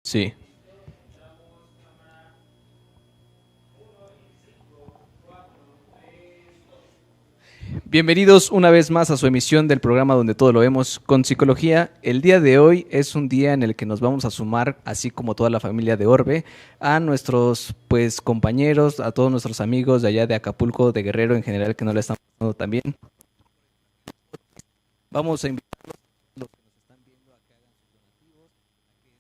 Sí. Bienvenidos una vez más a su emisión del programa donde todo lo vemos con psicología. El día de hoy es un día en el que nos vamos a sumar, así como toda la familia de Orbe, a nuestros compañeros, a todos nuestros amigos de allá de Acapulco, de Guerrero en general, que no le están pasando también. Vamos a invitar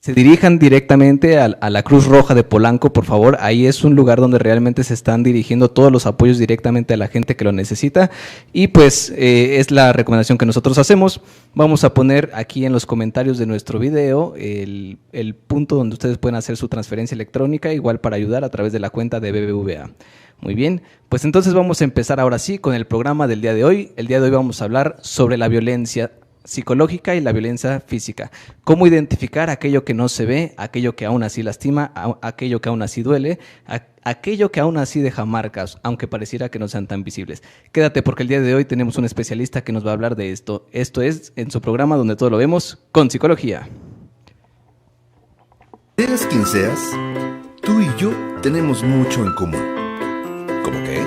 se dirijan directamente a la Cruz Roja de Polanco, por favor. Ahí es un lugar donde realmente se están dirigiendo todos los apoyos directamente a la gente que lo necesita. Y pues es la recomendación que nosotros hacemos. Vamos a poner aquí en los comentarios de nuestro video el punto donde ustedes pueden hacer su transferencia electrónica, igual para ayudar a través de la cuenta de BBVA. Muy bien, pues entonces vamos a empezar ahora sí con el programa del día de hoy. El día de hoy vamos a hablar sobre la violencia psicológica y la violencia física. Cómo identificar aquello que no se ve, aquello que aún así lastima, aquello que aún así duele, aquello que aún así deja marcas, aunque pareciera que no sean tan visibles. Quédate porque el día de hoy tenemos un especialista que nos va a hablar de esto. Esto es en su programa donde todo lo vemos con psicología. Seas quien seas, tú y yo tenemos mucho en común. ¿Cómo qué?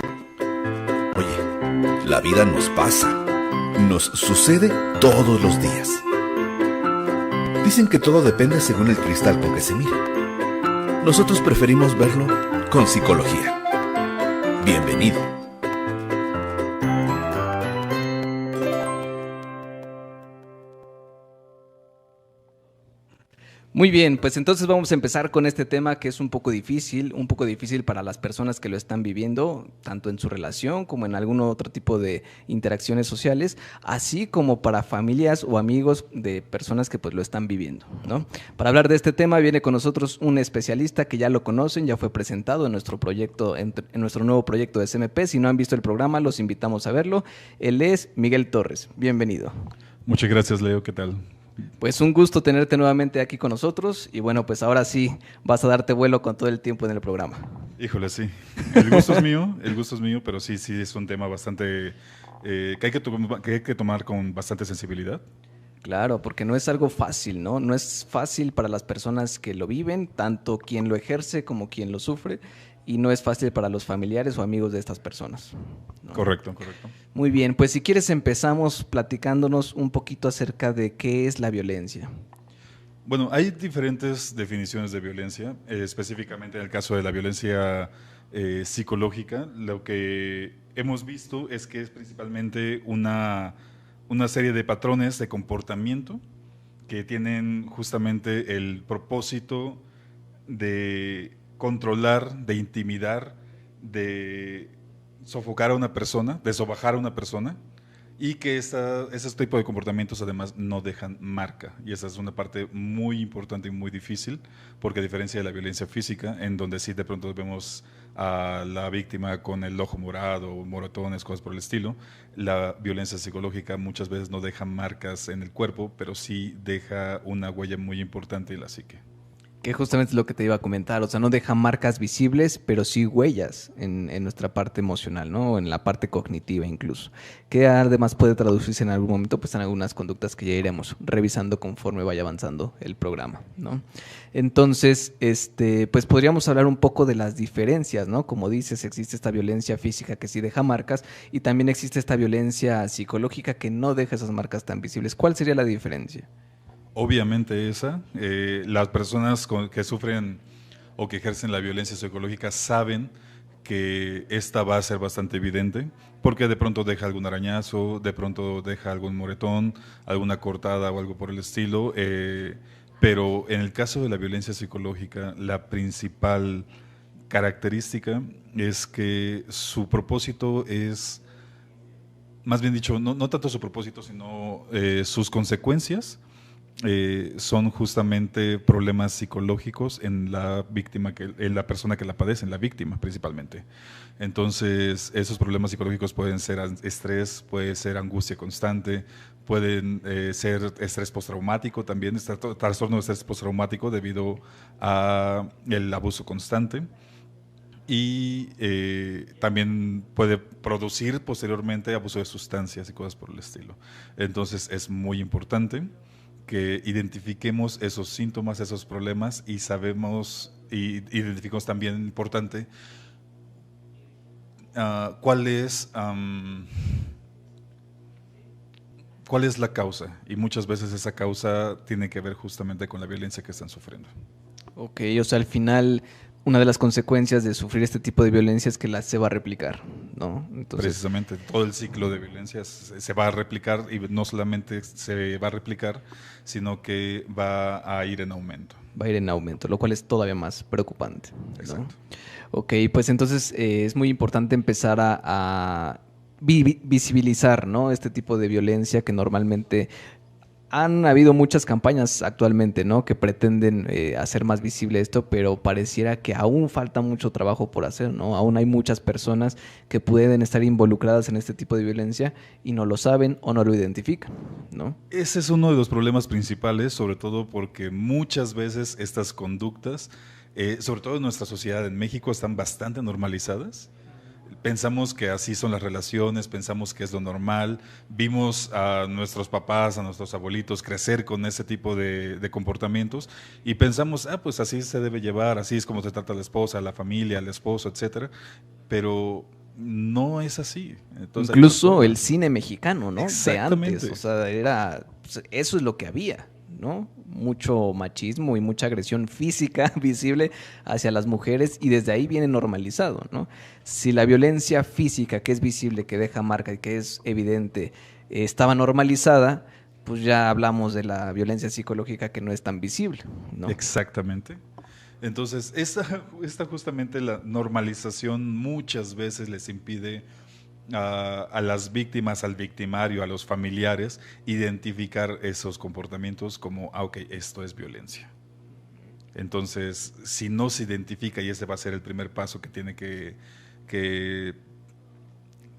Oye, la vida nos pasa. Nos sucede todos los días. Dicen que todo depende según el cristal con que se mire. Nosotros preferimos verlo con psicología. Bienvenido. Muy bien, pues entonces vamos a empezar con este tema que es un poco difícil para las personas que lo están viviendo, tanto en su relación como en algún otro tipo de interacciones sociales, así como para familias o amigos de personas que pues lo están viviendo, ¿no? Para hablar de este tema viene con nosotros un especialista que ya lo conocen, ya fue presentado en nuestro proyecto, en nuestro nuevo proyecto de SMP. Si no han visto el programa, los invitamos a verlo. Él es Miguel Torres. Bienvenido. Muchas gracias, Leo. ¿Qué tal? Pues un gusto tenerte nuevamente aquí con nosotros y bueno, pues ahora sí vas a darte vuelo con todo el tiempo en el programa. Híjole, sí. El gusto es mío, pero sí es un tema bastante que hay que tomar con bastante sensibilidad. Claro, porque no es algo fácil, ¿no? No es fácil para las personas que lo viven, tanto quien lo ejerce como quien lo sufre, y no es fácil para los familiares o amigos de estas personas, ¿no? Correcto, correcto. Muy bien, pues si quieres empezamos platicándonos un poquito acerca de qué es la violencia. Bueno, hay diferentes definiciones de violencia, específicamente en el caso de la violencia psicológica. Lo que hemos visto es que es principalmente una serie de patrones de comportamiento que tienen justamente el propósito de controlar, de intimidar, de sofocar a una persona, de sobajar a una persona, y que ese tipo de comportamientos además no dejan marca. Y esa es una parte muy importante y muy difícil, porque a diferencia de la violencia física, en donde sí de pronto vemos a la víctima con el ojo morado, moratones, cosas por el estilo, la violencia psicológica muchas veces no deja marcas en el cuerpo, pero sí deja una huella muy importante en la psique. Que justamente es lo que te iba a comentar, o sea, no deja marcas visibles, pero sí huellas en nuestra parte emocional, ¿no? O en la parte cognitiva incluso, que además puede traducirse en algún momento pues en algunas conductas que ya iremos revisando conforme vaya avanzando el programa, ¿no? Entonces, pues podríamos hablar un poco de las diferencias, ¿no? Como dices, existe esta violencia física que sí deja marcas y también existe esta violencia psicológica que no deja esas marcas tan visibles. ¿Cuál sería la diferencia? Obviamente las personas que sufren o que ejercen la violencia psicológica saben que esta va a ser bastante evidente, porque de pronto deja algún arañazo, de pronto deja algún moretón, alguna cortada o algo por el estilo, pero en el caso de la violencia psicológica, la principal característica es que su propósito es, más bien dicho, no tanto su propósito, sino sus consecuencias son justamente problemas psicológicos en la víctima, en la persona que la padece, en la víctima principalmente. Entonces, esos problemas psicológicos pueden ser estrés, puede ser angustia constante, pueden ser estrés postraumático también, trastorno de estrés postraumático debido a el abuso constante. Y también puede producir posteriormente abuso de sustancias y cosas por el estilo. Entonces, es muy importante que identifiquemos esos síntomas, esos problemas y sabemos, y identificamos también, importante, cuál es la causa. Y muchas veces esa causa tiene que ver justamente con la violencia que están sufriendo. Ok, o sea, al final una de las consecuencias de sufrir este tipo de violencia es que se va a replicar, ¿no? Entonces, precisamente, todo el ciclo de violencia se va a replicar, y no solamente se va a replicar, sino que va a ir en aumento. va a ir en aumento, lo cual es todavía más preocupante, ¿no? Exacto. Ok, pues entonces es muy importante empezar a visibilizar, ¿no? Este tipo de violencia que normalmente han habido muchas campañas actualmente, ¿no? Que pretenden hacer más visible esto, pero pareciera que aún falta mucho trabajo por hacer, ¿no? Aún hay muchas personas que pueden estar involucradas en este tipo de violencia y no lo saben o no lo identifican, ¿no? Ese es uno de los problemas principales, sobre todo porque muchas veces estas conductas, sobre todo en nuestra sociedad en México, están bastante normalizadas. Pensamos que así son las relaciones, pensamos que es lo normal. Vimos a nuestros papás, a nuestros abuelitos crecer con ese tipo de comportamientos y pensamos, pues así se debe llevar, así es como se trata a la esposa, a la familia, al esposo, etcétera. Pero no es así. Entonces, incluso el cine mexicano, ¿no? Exactamente. De antes, o sea, eso es lo que había, ¿no? Mucho machismo y mucha agresión física visible hacia las mujeres y desde ahí viene normalizado, ¿no? Si la violencia física que es visible, que deja marca y que es evidente, estaba normalizada, pues ya hablamos de la violencia psicológica que no es tan visible, ¿no? Exactamente. Entonces, esta justamente la normalización muchas veces les impide a las víctimas, al victimario, a los familiares, identificar esos comportamientos como, ok, esto es violencia. Entonces, si no se identifica, y ese va a ser el primer paso que tiene que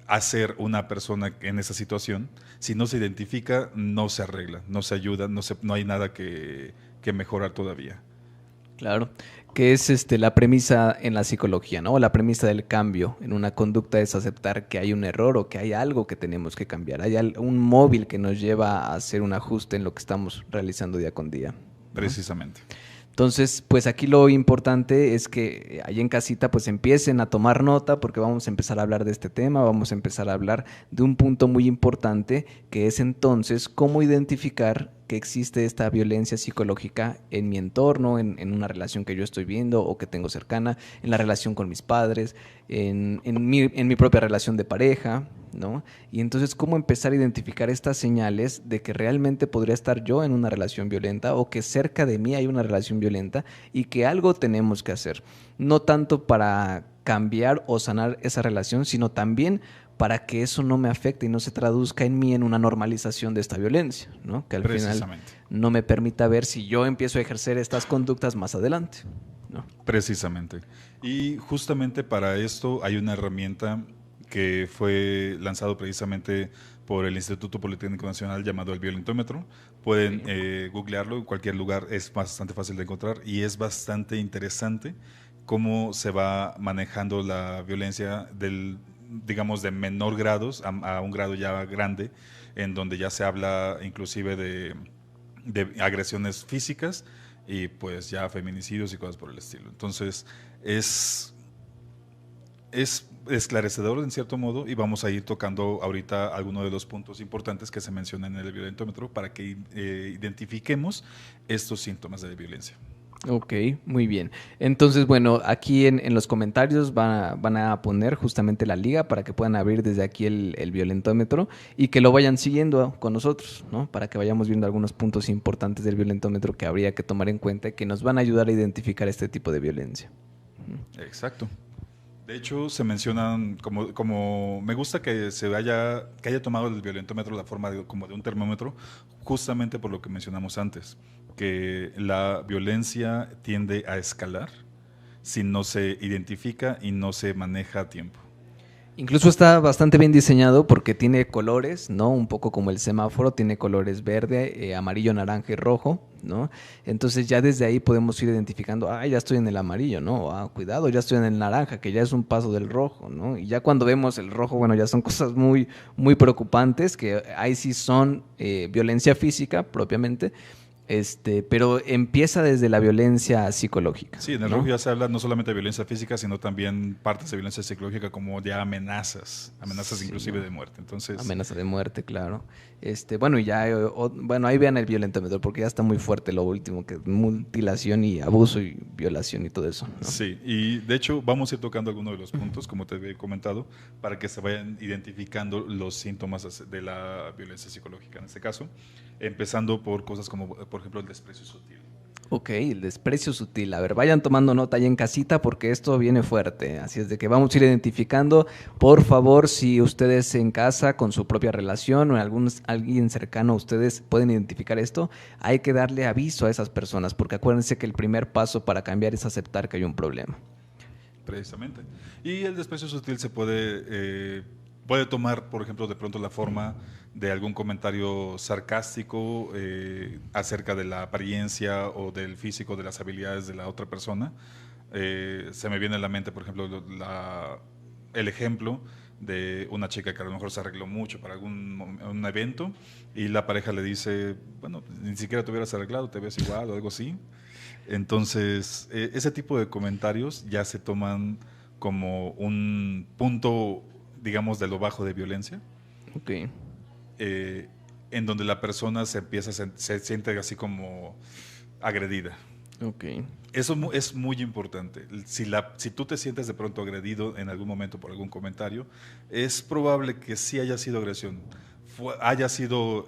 hacer una persona en esa situación, si no se identifica, no se arregla, no se ayuda, no hay nada que mejorar todavía. Claro, que es la premisa en la psicología, ¿no? La premisa del cambio en una conducta es aceptar que hay un error o que hay algo que tenemos que cambiar, hay un móvil que nos lleva a hacer un ajuste en lo que estamos realizando día con día, ¿no? Precisamente. Entonces, pues aquí lo importante es que ahí en casita pues empiecen a tomar nota porque vamos a empezar a hablar de este tema, vamos a empezar a hablar de un punto muy importante que es entonces cómo identificar que existe esta violencia psicológica en mi entorno, en una relación que yo estoy viendo o que tengo cercana, en la relación con mis padres, en mi propia relación de pareja, ¿no? Y entonces, ¿cómo empezar a identificar estas señales de que realmente podría estar yo en una relación violenta o que cerca de mí hay una relación violenta y que algo tenemos que hacer? No tanto para cambiar o sanar esa relación, sino también para que eso no me afecte y no se traduzca en mí en una normalización de esta violencia, ¿no? Que al final no me permita ver si yo empiezo a ejercer estas conductas más adelante, ¿no? Precisamente. Y justamente para esto hay una herramienta que fue lanzado precisamente por el Instituto Politécnico Nacional llamado el Violentómetro. Pueden googlearlo en cualquier lugar, es bastante fácil de encontrar y es bastante interesante cómo se va manejando la violencia digamos, de menor grados a un grado ya grande, en donde ya se habla inclusive de agresiones físicas y pues ya feminicidios y cosas por el estilo. Entonces, es esclarecedor en cierto modo y vamos a ir tocando ahorita algunos de los puntos importantes que se mencionan en el violentómetro para que identifiquemos estos síntomas de violencia. Ok, muy bien. Entonces, bueno, aquí en los comentarios van a poner justamente la liga para que puedan abrir desde aquí el violentómetro y que lo vayan siguiendo con nosotros, ¿no? Para que vayamos viendo algunos puntos importantes del violentómetro que habría que tomar en cuenta y que nos van a ayudar a identificar este tipo de violencia. Exacto. De hecho, se mencionan, como me gusta que haya tomado el violentómetro la forma como de un termómetro, justamente por lo que mencionamos antes, que la violencia tiende a escalar si no se identifica y no se maneja a tiempo. Incluso está bastante bien diseñado porque tiene colores, ¿no? Un poco como el semáforo, tiene colores verde, amarillo, naranja y rojo, ¿no? Entonces ya desde ahí podemos ir identificando, ya estoy en el amarillo, ¿no? Cuidado, ya estoy en el naranja, que ya es un paso del rojo, ¿no? Y ya cuando vemos el rojo, bueno, ya son cosas muy, muy preocupantes, que ahí sí son violencia física propiamente. Pero empieza desde la violencia psicológica. Sí, en el rojo ya se habla no solamente de violencia física, sino también partes de violencia psicológica como ya amenazas sí, inclusive de muerte. Entonces, amenaza de muerte, claro. Bueno, y ya, bueno, ahí vean el violentómetro, porque ya está muy fuerte lo último, que es mutilación y abuso y violación y todo eso, ¿no? Sí, y de hecho vamos a ir tocando algunos de los puntos, como te he comentado, para que se vayan identificando los síntomas de la violencia psicológica en este caso, empezando por cosas como, por ejemplo, el desprecio sutil. Ok, el desprecio sutil. A ver, vayan tomando nota ahí en casita porque esto viene fuerte. Así es de que vamos a ir identificando. Por favor, si ustedes en casa, con su propia relación o en alguien cercano a ustedes pueden identificar esto, hay que darle aviso a esas personas porque acuérdense que el primer paso para cambiar es aceptar que hay un problema. Precisamente. Y el desprecio sutil se puede tomar, por ejemplo, de pronto la forma de algún comentario sarcástico acerca de la apariencia o del físico, de las habilidades de la otra persona. Se me viene a la mente, por ejemplo, el ejemplo de una chica que a lo mejor se arregló mucho para un evento y la pareja le dice, bueno, ni siquiera te hubieras arreglado, te ves igual o algo así. Entonces, ese tipo de comentarios ya se toman como un punto, digamos, de lo bajo de violencia. Ok. En donde la persona se siente así como agredida. Ok. Eso es muy importante. Si tú te sientes de pronto agredido en algún momento por algún comentario, es probable que sí haya sido agresión. Haya sido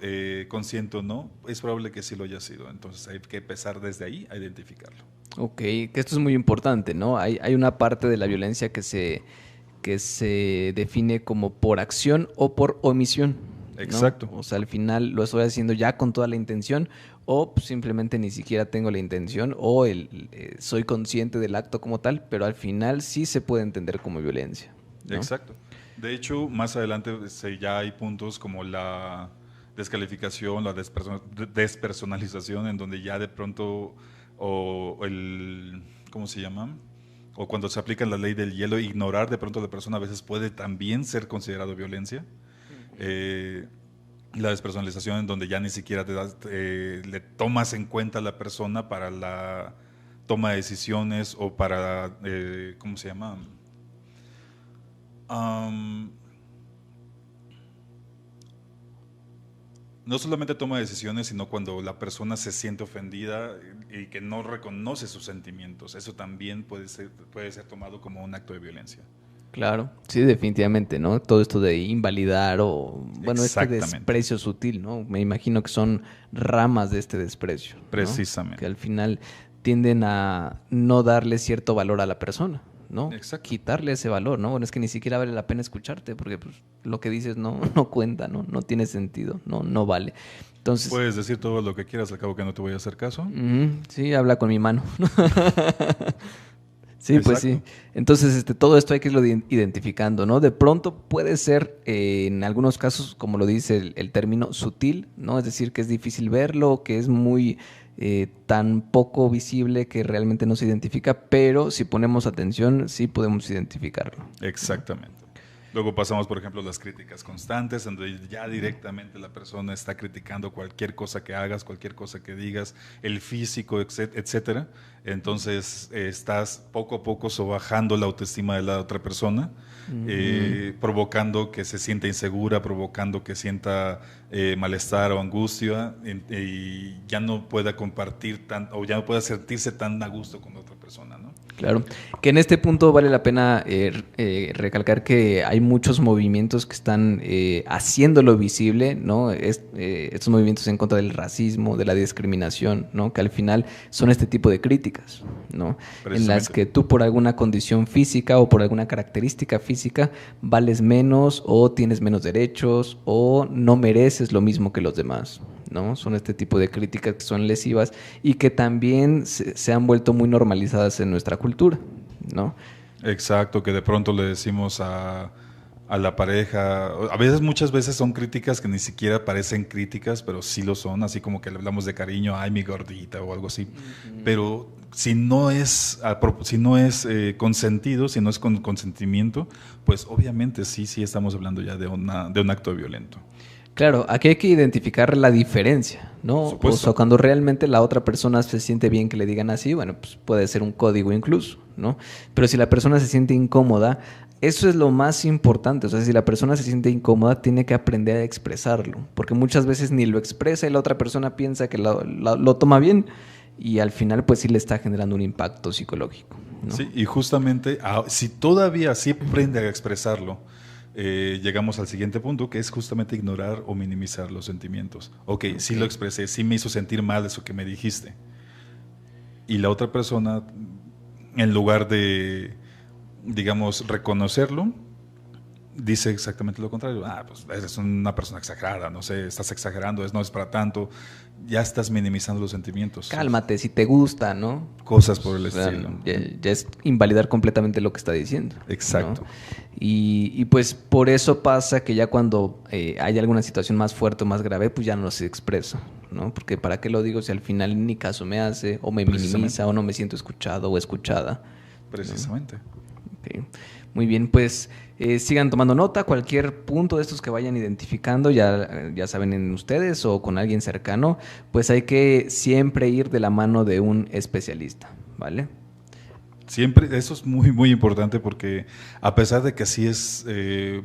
consciente o no, es probable que sí lo haya sido. Entonces hay que empezar desde ahí a identificarlo. Ok, que esto es muy importante, ¿no? Hay una parte de la violencia que se define como por acción o por omisión, ¿no? Exacto. O sea, al final lo estoy haciendo ya con toda la intención o simplemente ni siquiera tengo la intención o soy consciente del acto como tal, pero al final sí se puede entender como violencia, ¿no? Exacto. De hecho, más adelante ya hay puntos como la descalificación, la despersonalización, en donde ya de pronto, ¿cómo se llama? O cuando se aplica la ley del hielo, ignorar de pronto a la persona a veces puede también ser considerado violencia. La despersonalización, en donde ya ni siquiera le tomas en cuenta a la persona para la toma de decisiones o para, ¿cómo se llama? No solamente toma decisiones, sino cuando la persona se siente ofendida y que no reconoce sus sentimientos. Eso también puede ser tomado como un acto de violencia. Claro, sí, definitivamente, ¿no? Todo esto de invalidar o, bueno, este desprecio sutil, ¿no? Me imagino que son ramas de este desprecio, ¿no? Precisamente. Que al final tienden a no darle cierto valor a la persona, ¿no? Exacto. Quitarle ese valor, ¿no? Bueno, es que ni siquiera vale la pena escucharte porque pues, lo que dices no cuenta, ¿no? No tiene sentido, no vale. Entonces, puedes decir todo lo que quieras, al cabo que no te voy a hacer caso. Sí, habla con mi mano. Sí, exacto. Pues sí. Entonces, todo esto hay que irlo identificando, ¿no? De pronto puede ser, en algunos casos, como lo dice el término, sutil, ¿no? Es decir, que es difícil verlo, que es muy tan poco visible que realmente no se identifica, pero si ponemos atención, sí podemos identificarlo. Exactamente. Luego pasamos, por ejemplo, las críticas constantes, donde ya directamente la persona está criticando cualquier cosa que hagas, cualquier cosa que digas, el físico, etcétera. Entonces, estás poco a poco sobajando la autoestima de la otra persona, provocando que se sienta insegura, provocando que sienta malestar o angustia y ya no pueda compartir o ya no pueda sentirse tan a gusto con otra persona, ¿no? Claro, que en este punto vale la pena recalcar que hay muchos movimientos que están haciéndolo visible, ¿no? Estos movimientos en contra del racismo, de la discriminación, ¿no? Que al final son este tipo de críticas, ¿no? En las que tú por alguna condición física o por alguna característica física vales menos o tienes menos derechos o no mereces lo mismo que los demás, ¿no? Son este tipo de críticas que son lesivas y que también se han vuelto muy normalizadas en nuestra cultura, ¿no? Exacto, que de pronto le decimos a a la pareja. A veces, muchas veces son críticas que ni siquiera parecen críticas, pero sí lo son, así como que le hablamos de cariño, ay, mi gordita o algo así. Pero si no es, consentido, si no es con consentimiento, pues obviamente sí estamos hablando ya de un acto violento. Claro, aquí hay que identificar la diferencia, ¿no? Supuesto. O sea, cuando realmente la otra persona se siente bien que le digan así, bueno, pues puede ser un código incluso, ¿no? Pero si la persona se siente incómoda, eso es lo más importante. O sea, si la persona se siente incómoda, tiene que aprender a expresarlo, porque muchas veces ni lo expresa y la otra persona piensa que lo toma bien y al final pues sí le está generando un impacto psicológico, ¿no? Sí, y justamente, si todavía sí aprende a expresarlo, llegamos al siguiente punto, que es justamente ignorar o minimizar los sentimientos. Ok, sí lo expresé, sí me hizo sentir mal eso que me dijiste. Y la otra persona, en lugar de, digamos, reconocerlo, dice exactamente lo contrario. Pues eres una persona exagerada, no sé, estás exagerando, no es para tanto. Ya estás minimizando los sentimientos. Cálmate, si te gusta, ¿no? Cosas por el O sea, estilo. ya es invalidar completamente lo que está diciendo. Exacto. ¿No? Y pues por eso pasa que ya cuando hay alguna situación más fuerte o más grave, pues ya no se expresa, ¿no? Porque ¿para qué lo digo si al final ni caso me hace, o me minimiza, o no me siento escuchado o escuchada? Precisamente. Okay. Muy bien, pues sigan tomando nota. Cualquier punto de estos que vayan identificando, ya saben, en ustedes o con alguien cercano, pues hay que siempre ir de la mano de un especialista, ¿vale? Siempre, eso es muy, muy importante porque a pesar de que así es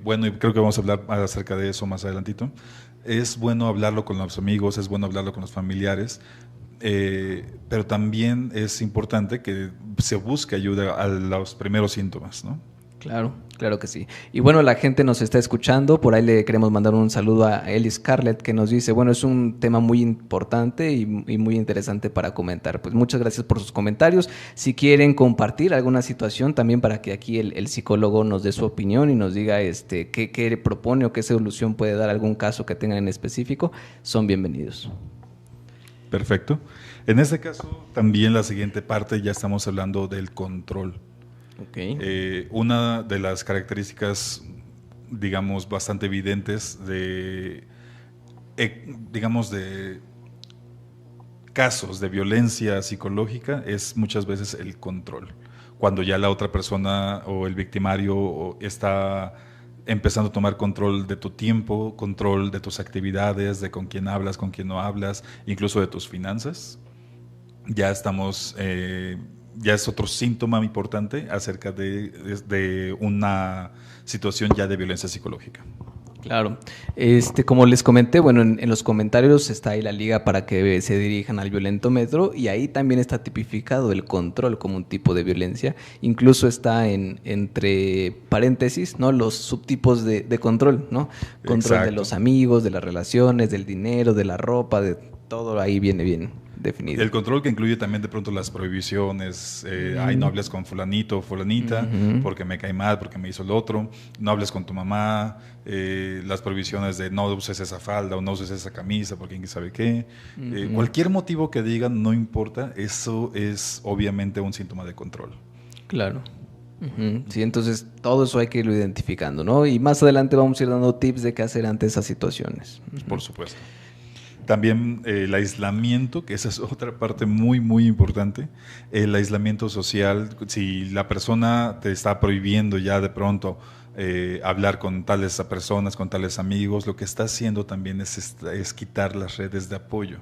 bueno, y creo que vamos a hablar acerca de eso más adelantito, es bueno hablarlo con los amigos, es bueno hablarlo con los familiares, pero también es importante que se busque ayuda a los primeros síntomas, ¿no? Claro, claro que sí. Y bueno, la gente nos está escuchando, por ahí le queremos mandar un saludo a Eli Scarlett que nos dice, bueno, es un tema muy importante y muy interesante para comentar. Pues muchas gracias por sus comentarios. Si quieren compartir alguna situación también para que aquí el psicólogo nos dé su opinión y nos diga qué propone o qué solución puede dar algún caso que tengan en específico, son bienvenidos. Perfecto. En este caso, también la siguiente parte ya estamos hablando del control. Okay. Una de las características, digamos, bastante evidentes digamos, de casos de violencia psicológica es muchas veces el control. Cuando ya la otra persona o el victimario está empezando a tomar control de tu tiempo, control de tus actividades, de con quién hablas, con quién no hablas, incluso de tus finanzas, ya estamos... ya es otro síntoma importante acerca de una situación ya de violencia psicológica. Claro. Como les comenté, bueno, en los comentarios está ahí la liga para que se dirijan al violentómetro y ahí también está tipificado el control como un tipo de violencia. Incluso está entre paréntesis, ¿no? Los subtipos de control, ¿no? Control Exacto. de los amigos, de las relaciones, del dinero, de la ropa, de todo ahí viene bien definido. El control que incluye también de pronto las prohibiciones, ay, no hables con fulanito o fulanita porque me cae mal, porque me hizo el otro, no hables con tu mamá, las prohibiciones de no uses esa falda o no uses esa camisa porque quién sabe qué. Cualquier motivo que digan, no importa, eso es obviamente un síntoma de control. Claro. Sí, entonces todo eso hay que irlo identificando, ¿no? Y más adelante vamos a ir dando tips de qué hacer ante esas situaciones. Por supuesto. También el aislamiento, que esa es otra parte muy, muy importante. El aislamiento social, si la persona te está prohibiendo ya de pronto hablar con tales personas, con tales amigos, lo que está haciendo también es quitar las redes de apoyo.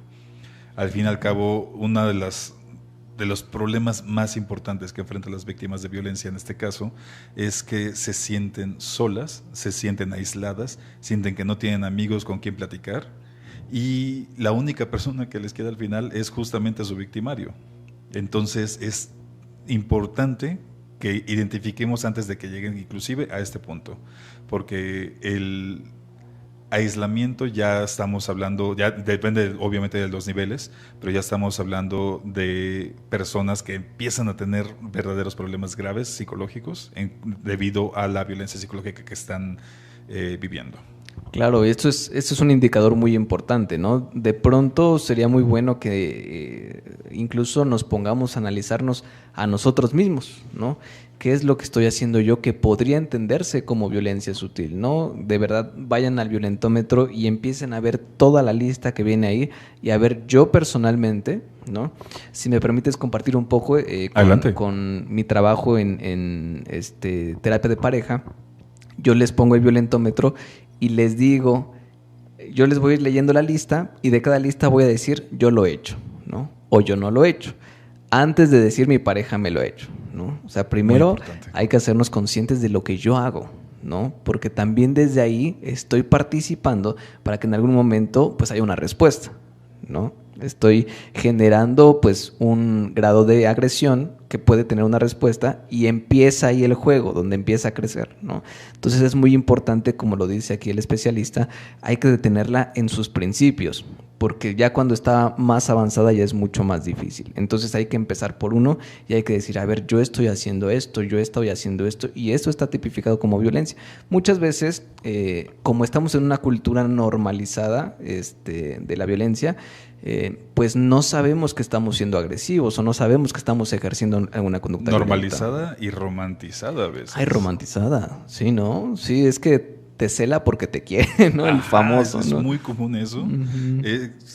Al fin y al cabo, una de los problemas más importantes que enfrentan las víctimas de violencia en este caso es que se sienten solas, se sienten aisladas, sienten que no tienen amigos con quien platicar. Y la única persona que les queda al final es justamente su victimario. Entonces es importante que identifiquemos antes de que lleguen inclusive a este punto, porque el aislamiento ya estamos hablando, ya depende obviamente de los niveles, pero ya estamos hablando de personas que empiezan a tener verdaderos problemas graves psicológicos debido a la violencia psicológica que están viviendo. Claro, esto es un indicador muy importante, ¿no? De pronto sería muy bueno que incluso nos pongamos a analizarnos a nosotros mismos, ¿no? ¿Qué es lo que estoy haciendo yo que podría entenderse como violencia sutil, ¿no? De verdad, vayan al violentómetro y empiecen a ver toda la lista que viene ahí y a ver yo personalmente, ¿no? Si me permites compartir un poco Adelante. con mi trabajo en terapia de pareja, yo les pongo el violentómetro y les digo, yo les voy a ir leyendo la lista y de cada lista voy a decir yo lo he hecho, ¿no? O yo no lo he hecho. Antes de decir mi pareja me lo ha hecho, ¿no? O sea, primero hay que hacernos conscientes de lo que yo hago, ¿no? Porque también desde ahí estoy participando para que en algún momento pues haya una respuesta, ¿no? Estoy generando pues un grado de agresión que puede tener una respuesta y empieza ahí el juego, donde empieza a crecer, ¿no? Entonces es muy importante, como lo dice aquí el especialista, hay que detenerla en sus principios, porque ya cuando está más avanzada ya es mucho más difícil. Entonces hay que empezar por uno y hay que decir, a ver, yo estoy haciendo esto, yo estoy haciendo esto y esto está tipificado como violencia. Muchas veces, como estamos en una cultura normalizada de la violencia, pues no sabemos que estamos siendo agresivos o no sabemos que estamos ejerciendo alguna conducta Normalizada violenta. y romantizada a veces. Ay, romantizada, sí, ¿no? Sí, es que te cela porque te quiere, ¿no? El famoso, es ¿no? muy común eso.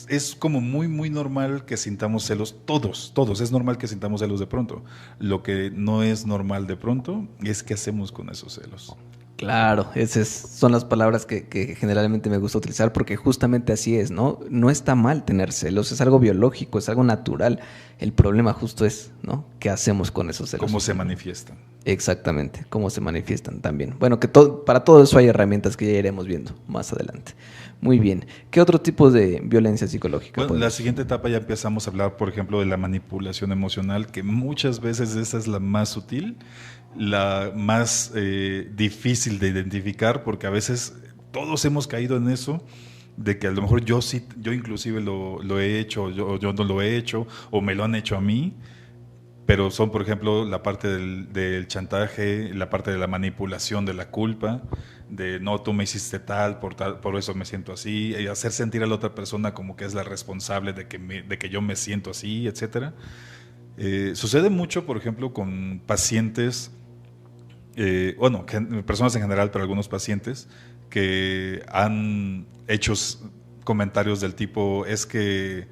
Es como muy, muy normal que sintamos celos, todos. Es normal que sintamos celos de pronto. Lo que no es normal de pronto es qué hacemos con esos celos. Claro, esas son las palabras que generalmente me gusta utilizar porque justamente así es, ¿no? No está mal tener celos, es algo biológico, es algo natural. El problema justo es, ¿no? ¿Qué hacemos con esos celos? ¿Cómo se manifiestan? Exactamente, cómo se manifiestan también. Bueno, que para todo eso hay herramientas que ya iremos viendo más adelante. Muy bien. ¿Qué otro tipo de violencia psicológica? Bueno, la siguiente etapa ya empezamos a hablar, por ejemplo, de la manipulación emocional, que muchas veces esa es la más sutil, la más difícil de identificar, porque a veces todos hemos caído en eso, de que a lo mejor yo inclusive lo he hecho, yo no lo he hecho, o me lo han hecho a mí, pero son, por ejemplo, la parte del chantaje, la parte de la manipulación de la culpa, de no, tú me hiciste tal, por eso me siento así, y hacer sentir a la otra persona como que es la responsable de que yo me siento así, etcétera. Sucede mucho, por ejemplo, con pacientes, personas en general, pero algunos pacientes que han hecho comentarios del tipo, es que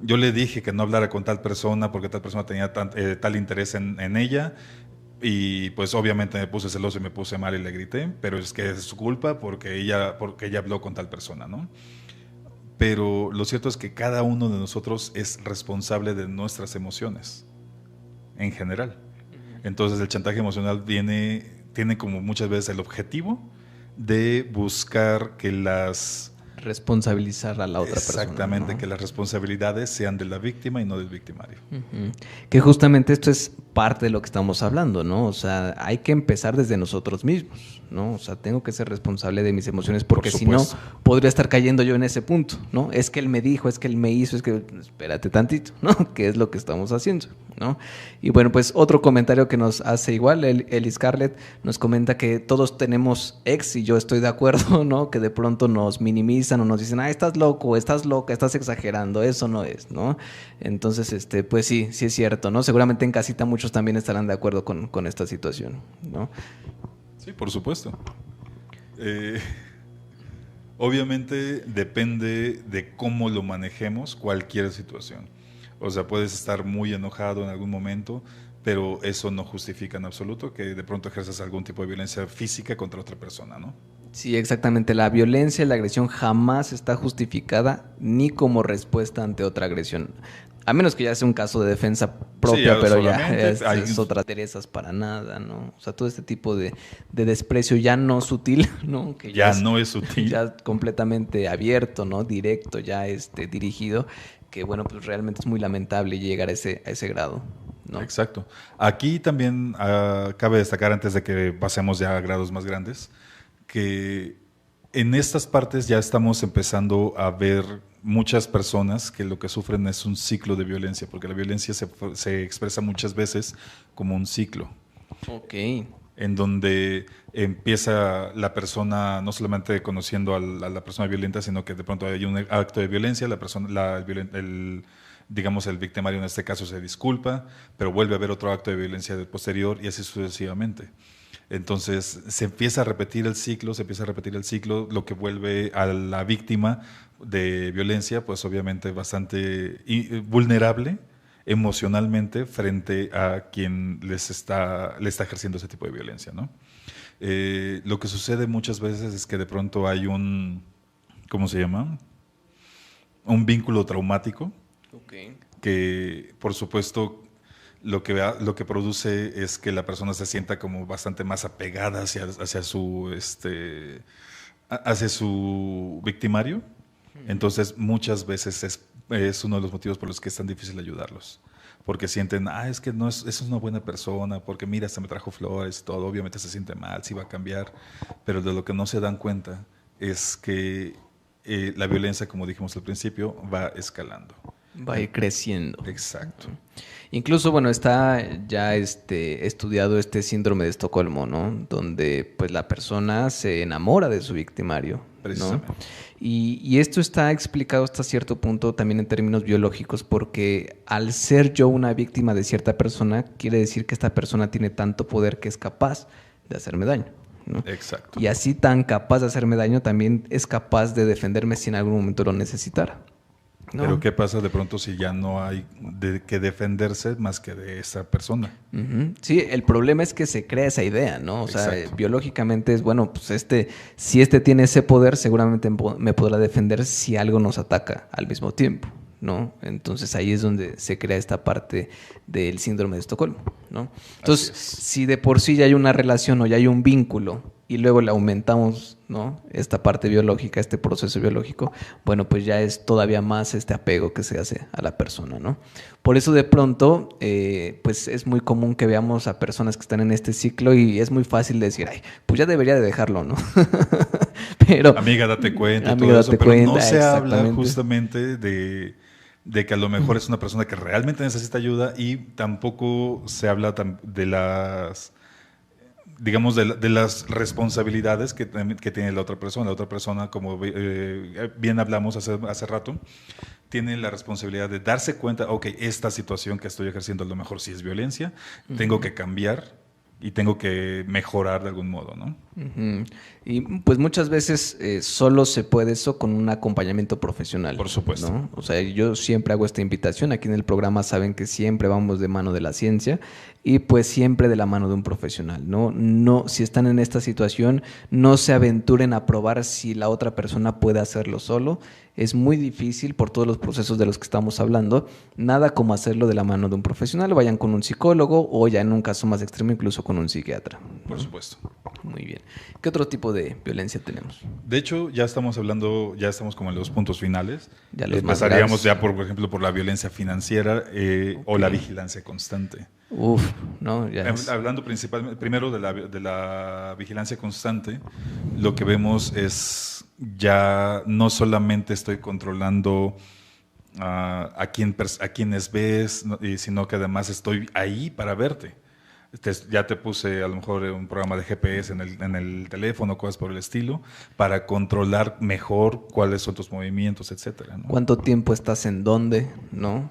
yo le dije que no hablara con tal persona porque tal persona tenía tal interés en ella, y pues obviamente me puse celoso y me puse mal y le grité, pero es que es su culpa porque ella habló con tal persona, ¿no? Pero lo cierto es que cada uno de nosotros es responsable de nuestras emociones, en general. Entonces el chantaje emocional tiene como muchas veces el objetivo de buscar que responsabilizar a la otra persona. Exactamente, ¿no? que las responsabilidades sean de la víctima y no del victimario. Uh-huh. Que justamente esto es parte de lo que estamos hablando, ¿no? O sea, hay que empezar desde nosotros mismos, ¿no? O sea, tengo que ser responsable de mis emociones porque si no, podría estar cayendo yo en ese punto, ¿no? Es que él me dijo, es que él me hizo, es que espérate tantito, ¿no? ¿Qué es lo que estamos haciendo, ¿no? Y bueno, pues otro comentario que nos hace igual, Eli Scarlett nos comenta que todos tenemos ex y yo estoy de acuerdo, ¿no? Que de pronto nos minimizan o nos dicen, estás loco, estás loca, estás exagerando, eso no es, ¿no? Entonces, pues sí es cierto, ¿no? Seguramente en casita muchos también estarán de acuerdo con esta situación, ¿no? Sí, por supuesto. Obviamente depende de cómo lo manejemos cualquier situación. O sea, puedes estar muy enojado en algún momento, pero eso no justifica en absoluto que de pronto ejerzas algún tipo de violencia física contra otra persona, ¿no? Sí, exactamente. La violencia y la agresión jamás está justificada ni como respuesta ante otra agresión. A menos que ya sea un caso de defensa propia, sí, pero ya es otra Teresas para nada, ¿no? O sea, todo este tipo de desprecio ya no sutil, ¿no? Que ya no es sutil. Ya completamente abierto, ¿no? Directo, ya dirigido, que bueno, pues realmente es muy lamentable llegar a ese grado, ¿no? Exacto. Aquí también cabe destacar, antes de que pasemos ya a grados más grandes, que en estas partes ya estamos empezando a ver muchas personas que lo que sufren es un ciclo de violencia, porque la violencia se expresa muchas veces como un ciclo. Ok. en donde empieza la persona no solamente conociendo a la persona violenta, sino que de pronto hay un acto de violencia, la persona, digamos el victimario en este caso se disculpa, pero vuelve a haber otro acto de violencia posterior y así sucesivamente. Entonces se empieza a repetir el ciclo, lo que vuelve a la víctima de violencia, pues obviamente bastante vulnerable emocionalmente frente a quien le está ejerciendo ese tipo de violencia, ¿no? Lo que sucede muchas veces es que de pronto hay ¿cómo se llama? Un vínculo traumático, que por supuesto lo que produce es que la persona se sienta como bastante más apegada hacia su victimario. Entonces muchas veces es uno de los motivos por los que es tan difícil ayudarlos, porque sienten, es que es una buena persona, porque mira, hasta me trajo flores y todo, obviamente se siente mal, sí va a cambiar, pero de lo que no se dan cuenta es que la violencia, como dijimos al principio, va escalando. Va a ir creciendo. Exacto. Incluso, bueno, está ya estudiado este síndrome de Estocolmo, ¿no? Donde pues la persona se enamora de su victimario, precisamente, ¿no? Y esto está explicado hasta cierto punto también en términos biológicos, porque al ser yo una víctima de cierta persona, quiere decir que esta persona tiene tanto poder que es capaz de hacerme daño, ¿no? Exacto. Y así tan capaz de hacerme daño, también es capaz de defenderme si en algún momento lo necesitara, ¿no? Pero ¿qué pasa de pronto si ya no hay de que defenderse más que de esa persona? Uh-huh. Sí, el problema es que se crea esa idea, ¿no? O sea, biológicamente es, bueno, pues si tiene ese poder, seguramente me podrá defender si algo nos ataca al mismo tiempo, ¿no? Entonces ahí es donde se crea esta parte del síndrome de Estocolmo, ¿no? Entonces, si de por sí ya hay una relación o ya hay un vínculo y luego le aumentamos, ¿no?, esta parte biológica, este proceso biológico, bueno, pues ya es todavía más este apego que se hace a la persona, ¿no? Por eso de pronto, pues es muy común que veamos a personas que están en este ciclo y es muy fácil decir, pues ya debería de dejarlo, ¿no? Pero, amiga, date cuenta, amiga, todo eso, date pero cuenta, no se habla justamente de que a lo mejor es una persona que realmente necesita ayuda, y tampoco se habla de las, digamos, de las responsabilidades que tiene la otra persona. La otra persona, como bien hablamos hace rato, tiene la responsabilidad de darse cuenta, esta situación que estoy ejerciendo a lo mejor sí es violencia, tengo que cambiar y tengo que mejorar de algún modo, ¿no? Uh-huh. Y pues muchas veces solo se puede eso con un acompañamiento profesional. Por supuesto, ¿no? O sea, yo siempre hago esta invitación. Aquí en el programa saben que siempre vamos de mano de la ciencia y pues siempre de la mano de un profesional, ¿no? No, si están en esta situación, no se aventuren a probar si la otra persona puede hacerlo solo. Es muy difícil por todos los procesos de los que estamos hablando. Nada como hacerlo de la mano de un profesional. Vayan con un psicólogo o ya en un caso más extremo incluso con un psiquiatra, ¿no? Por supuesto. Muy bien. ¿Qué otro tipo de violencia tenemos? De hecho, ya estamos como en los puntos finales. Ya los pasaríamos ya por ejemplo, por la violencia financiera o la vigilancia constante. No, ya Hablando principalmente, primero de la vigilancia constante, lo que vemos es ya no solamente estoy controlando a quienes ves, sino que además estoy ahí para verte. Ya te puse a lo mejor un programa de GPS en el teléfono, cosas por el estilo, para controlar mejor cuáles son tus movimientos, etcétera, ¿no? ¿Cuánto tiempo estás en dónde, no?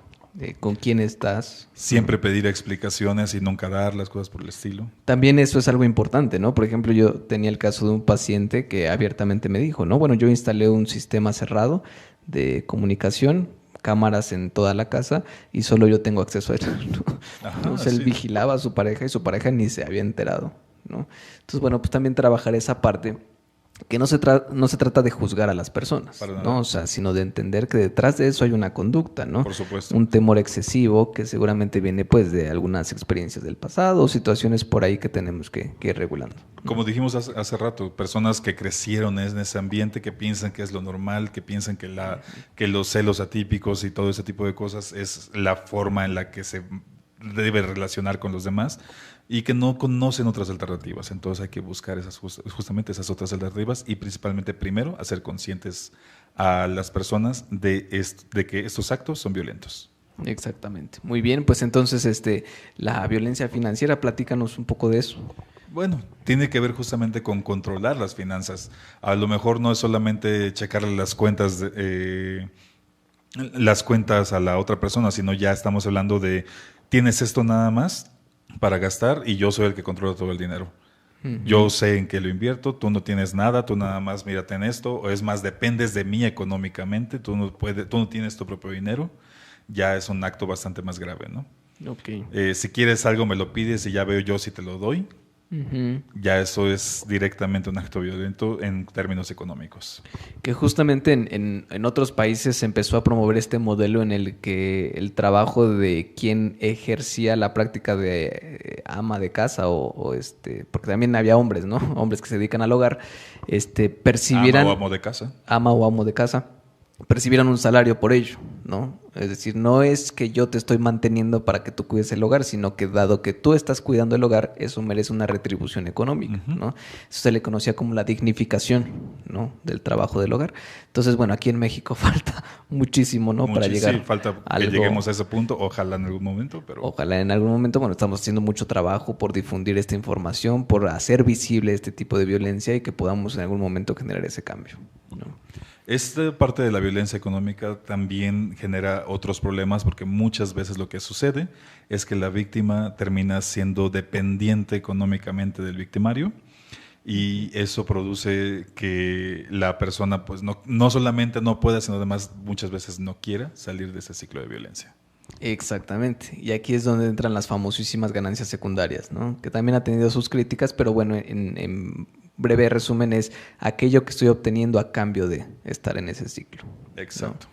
¿Con quién estás? Siempre pedir explicaciones y nunca dar las cosas por el estilo. También eso es algo importante, ¿no? Por ejemplo, yo tenía el caso de un paciente que abiertamente me dijo, ¿no? Bueno, yo instalé un sistema cerrado de comunicación, cámaras en toda la casa y solo yo tengo acceso a eso, ¿no? Ajá, entonces él vigilaba a su pareja y su pareja ni se había enterado, ¿no? Entonces, bueno, pues también trabajar esa parte, que no se trata de juzgar a las personas, ¿no? O sea, sino de entender que detrás de eso hay una conducta, ¿no? Por supuesto. Un temor excesivo que seguramente viene pues de algunas experiencias del pasado o situaciones por ahí que tenemos que ir regulando. Como dijimos hace rato, personas que crecieron en ese ambiente, que piensan que es lo normal, que piensan que los celos atípicos y todo ese tipo de cosas es la forma en la que se debe relacionar con los demás, y que no conocen otras alternativas. Entonces hay que buscar justamente esas otras alternativas, y principalmente primero hacer conscientes a las personas de que estos actos son violentos. Exactamente. Muy bien, pues entonces la violencia financiera, platícanos un poco de eso. Bueno, tiene que ver justamente con controlar las finanzas. A lo mejor no es solamente checarle las cuentas a la otra persona, sino ya estamos hablando de, tienes esto nada más para gastar y yo soy el que controla todo el dinero. Yo sé en qué lo invierto, tú no tienes nada, tú nada más mírate en esto, o es más, dependes de mí económicamente, tú no tienes tu propio dinero, ya es un acto bastante más grave, ¿no? Ok. Si quieres algo me lo pides y ya veo yo si te lo doy. Ya eso es directamente un acto violento en términos económicos. Que justamente en otros países se empezó a promover este modelo en el que el trabajo de quien ejercía la práctica de ama de casa porque también había hombres, ¿no? Hombres que se dedican al hogar, percibieran... Ama o amo de casa. Ama o amo de casa, percibieran un salario por ello, ¿no? Es decir, no es que yo te estoy manteniendo para que tú cuides el hogar, sino que dado que tú estás cuidando el hogar, eso merece una retribución económica, ¿no? Eso se le conocía como la dignificación, ¿no? Del trabajo del hogar. Entonces, bueno, aquí en México falta muchísimo, ¿no? Para llegar sí, falta que algo, lleguemos a ese punto, ojalá en algún momento, pero... Ojalá en algún momento, bueno, estamos haciendo mucho trabajo por difundir esta información, por hacer visible este tipo de violencia y que podamos en algún momento generar ese cambio, ¿no? Esta parte de la violencia económica también genera otros problemas porque muchas veces lo que sucede es que la víctima termina siendo dependiente económicamente del victimario y eso produce que la persona pues no solamente no pueda, sino además muchas veces no quiera salir de ese ciclo de violencia. Exactamente. Y aquí es donde entran las famosísimas ganancias secundarias, ¿no? Que también ha tenido sus críticas, pero bueno, en breve resumen es aquello que estoy obteniendo a cambio de estar en ese ciclo, ¿no? Exacto.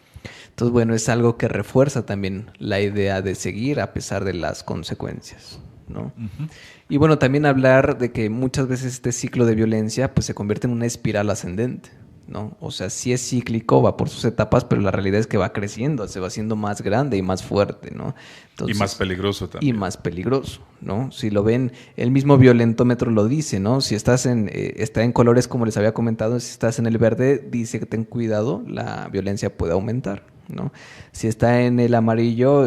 Entonces, bueno, es algo que refuerza también la idea de seguir a pesar de las consecuencias, ¿no? Y bueno, también hablar de que muchas veces este ciclo de violencia pues se convierte en una espiral ascendente, ¿no? O sea, sí es cíclico, va por sus etapas, pero la realidad es que va creciendo, se va haciendo más grande y más fuerte, ¿no? Entonces, y más peligroso también. Y más peligroso, ¿no? Si lo ven, el mismo violentómetro lo dice, ¿no? Si estás está en colores, como les había comentado, si estás en el verde, dice que ten cuidado, la violencia puede aumentar, ¿no? Si está en el amarillo,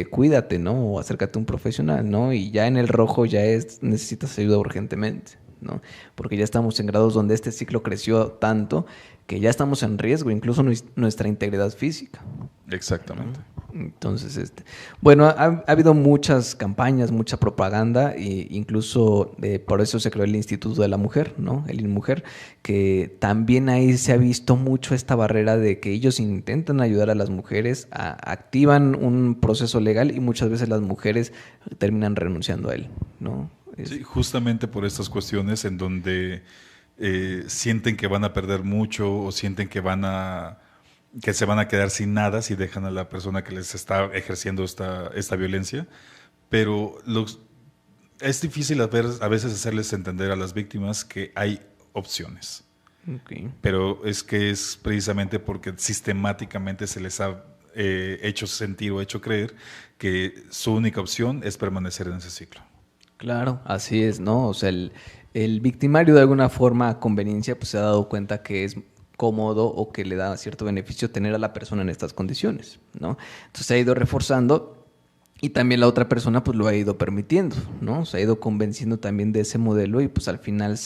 cuídate, ¿no? O acércate a un profesional, ¿no? Y ya en el rojo necesitas ayuda urgentemente, ¿no? Porque ya estamos en grados donde este ciclo creció tanto que ya estamos en riesgo, incluso nuestra integridad física. Exactamente. Entonces, bueno, ha habido muchas campañas, mucha propaganda, e incluso por eso se creó el Instituto de la Mujer, ¿no? El INMujer, que también ahí se ha visto mucho esta barrera de que ellos intentan ayudar a las mujeres, activan un proceso legal y muchas veces las mujeres terminan renunciando a él, ¿no? Sí, justamente por estas cuestiones en donde sienten que van a perder mucho o sienten que se van a quedar sin nada si dejan a la persona que les está ejerciendo esta violencia, pero es difícil a veces hacerles entender a las víctimas que hay opciones. Okay. Pero es que es precisamente porque sistemáticamente se les ha hecho sentir o hecho creer que su única opción es permanecer en ese ciclo. Claro, así es, ¿no? O sea, el victimario de alguna forma a conveniencia pues se ha dado cuenta que es cómodo o que le da cierto beneficio tener a la persona en estas condiciones, ¿no? Entonces se ha ido reforzando y también la otra persona pues lo ha ido permitiendo, ¿no? Se ha ido convenciendo también de ese modelo y pues al final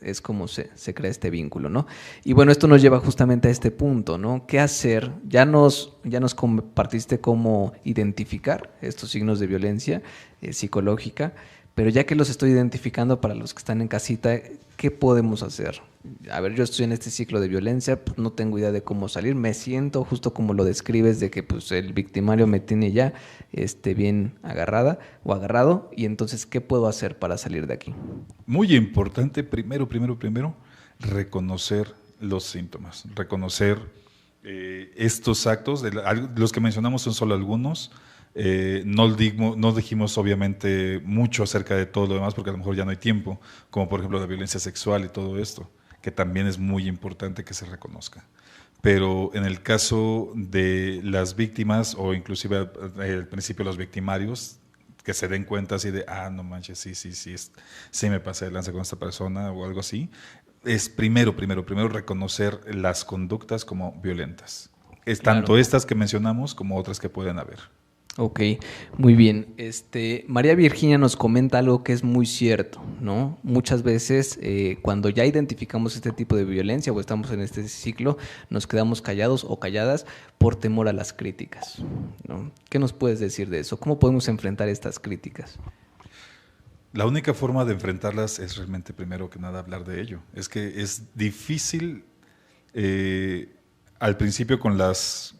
es como se crea este vínculo, ¿no? Y bueno, esto nos lleva justamente a este punto, ¿no? ¿Qué hacer? Ya nos compartiste cómo identificar estos signos de violencia psicológica, pero ya que los estoy identificando para los que están en casita, ¿qué podemos hacer? A ver, yo estoy en este ciclo de violencia, pues no tengo idea de cómo salir, me siento justo como lo describes, de que pues el victimario me tiene ya bien agarrada o agarrado, y entonces, ¿qué puedo hacer para salir de aquí? Muy importante, primero, reconocer los síntomas, reconocer estos actos, los que mencionamos son solo algunos. No dijimos obviamente mucho acerca de todo lo demás porque a lo mejor ya no hay tiempo, como por ejemplo la violencia sexual y todo esto, que también es muy importante que se reconozca. Pero en el caso de las víctimas o inclusive al principio los victimarios, que se den cuenta así de, no manches, sí me pasé de lanza con esta persona o algo así, es primero reconocer las conductas como violentas. Es tanto estas que mencionamos como otras que pueden haber. Ok, muy bien. María Virginia nos comenta algo que es muy cierto, ¿no? Muchas veces cuando ya identificamos este tipo de violencia o estamos en este ciclo, nos quedamos callados o calladas por temor a las críticas, ¿no? ¿Qué nos puedes decir de eso? ¿Cómo podemos enfrentar estas críticas? La única forma de enfrentarlas es realmente, primero que nada, hablar de ello. Es que es difícil al principio con las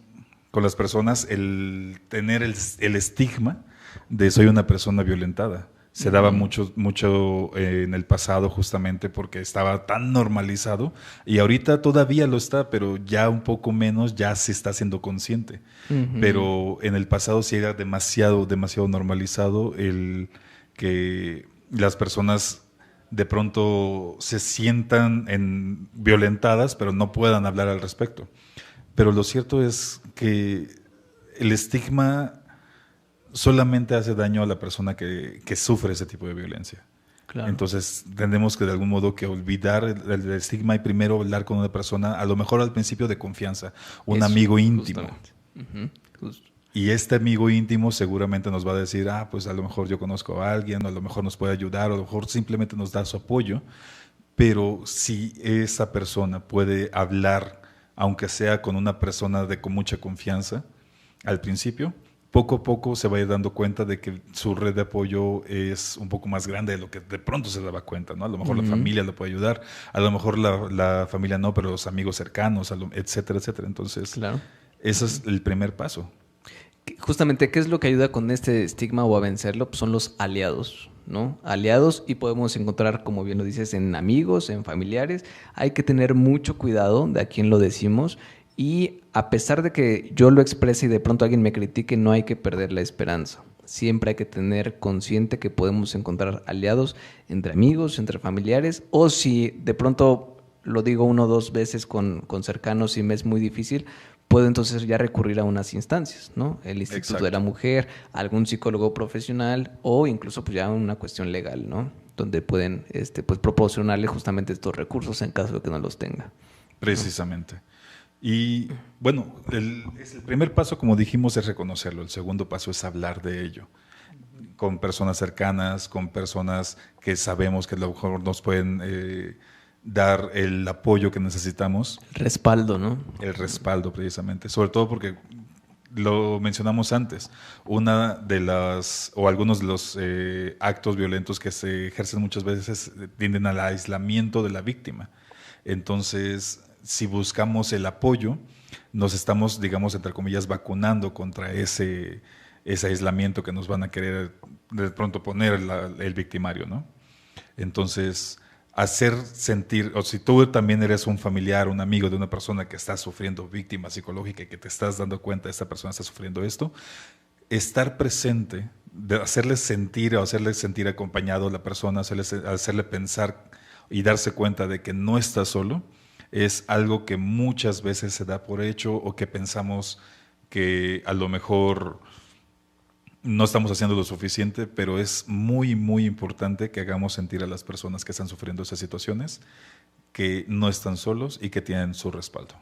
personas el tener el estigma de soy una persona violentada. Se daba mucho en el pasado justamente porque estaba tan normalizado y ahorita todavía lo está, pero ya un poco menos, ya se está haciendo consciente. Pero en el pasado sí era demasiado normalizado el que las personas de pronto se sientan violentadas, pero no puedan hablar al respecto. Pero lo cierto es que el estigma solamente hace daño a la persona que sufre ese tipo de violencia. Claro. Entonces tenemos que de algún modo que olvidar el estigma y primero hablar con una persona, a lo mejor al principio de confianza, un amigo íntimo. Y este amigo íntimo seguramente nos va a decir, pues a lo mejor yo conozco a alguien, o a lo mejor nos puede ayudar, o a lo mejor simplemente nos da su apoyo. Pero si esa persona puede hablar, aunque sea con una persona con mucha confianza, al principio, poco a poco se va a ir dando cuenta de que su red de apoyo es un poco más grande de lo que de pronto se daba cuenta, ¿no? A lo mejor la familia le puede ayudar, a lo mejor la familia no, pero los amigos cercanos, etcétera, etcétera. Entonces, claro, ese es el primer paso. Justamente, ¿qué es lo que ayuda con este estigma o a vencerlo? Pues son los aliados, ¿no? Aliados, y podemos encontrar, como bien lo dices, en amigos, en familiares. Hay que tener mucho cuidado de a quién lo decimos. Y a pesar de que yo lo exprese y de pronto alguien me critique, no hay que perder la esperanza. Siempre hay que tener consciente que podemos encontrar aliados entre amigos, entre familiares, o si de pronto lo digo 1 o 2 veces con cercanos y me es muy difícil, puedo entonces ya recurrir a unas instancias, ¿no? El Instituto Exacto. de la Mujer, algún psicólogo profesional o incluso pues ya una cuestión legal, ¿no? Donde pueden pues proporcionarle justamente estos recursos en caso de que no los tenga. Precisamente. Y bueno, el primer paso, como dijimos, es reconocerlo. El segundo paso es hablar de ello con personas cercanas, con personas que sabemos que a lo mejor nos pueden dar el apoyo que necesitamos. El respaldo, ¿no? El respaldo, precisamente. Sobre todo porque lo mencionamos antes. Una de las, o algunos de los actos violentos que se ejercen muchas veces tienden al aislamiento de la víctima. Entonces, si buscamos el apoyo, nos estamos, digamos, entre comillas, vacunando contra ese aislamiento que nos van a querer de pronto poner el victimario, ¿no? Entonces, hacer sentir, o si tú también eres un familiar, un amigo de una persona que está sufriendo víctima psicológica y que te estás dando cuenta de esta persona está sufriendo esto, estar presente, de hacerle sentir acompañado a la persona, hacerle pensar y darse cuenta de que no está solo, es algo que muchas veces se da por hecho o que pensamos que a lo mejor no estamos haciendo lo suficiente, pero es muy, muy importante que hagamos sentir a las personas que están sufriendo esas situaciones que no están solos y que tienen su respaldo.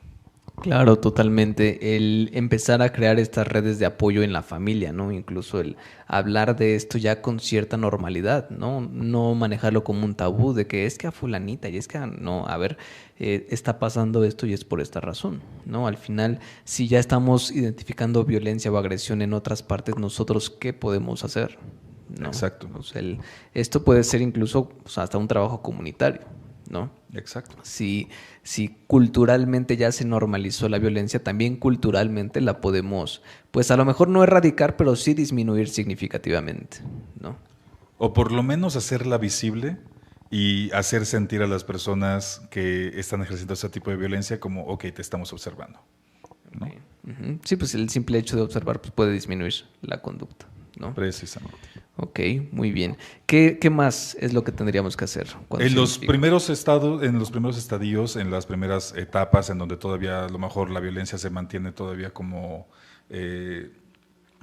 Claro, totalmente. El empezar a crear estas redes de apoyo en la familia, ¿no? Incluso el hablar de esto ya con cierta normalidad, ¿no? No manejarlo como un tabú de que es que a fulanita y es que no, a ver, está pasando esto y es por esta razón, ¿no? Al final, si ya estamos identificando violencia o agresión en otras partes, nosotros, ¿qué podemos hacer? ¿No? Exacto. O sea, esto puede ser incluso hasta un trabajo comunitario, ¿no? Exacto. Si culturalmente ya se normalizó la violencia, también culturalmente la podemos, pues a lo mejor no erradicar, pero sí disminuir significativamente, ¿no? O por lo menos hacerla visible y hacer sentir a las personas que están ejerciendo ese tipo de violencia como, ok, te estamos observando, ¿no? Okay. Uh-huh. Sí, pues el simple hecho de observar pues, puede disminuir la conducta, ¿no? Precisamente. Ok, muy bien. ¿Qué más es lo que tendríamos que hacer? En los primeros estadios, en las primeras etapas en donde todavía a lo mejor la violencia se mantiene todavía como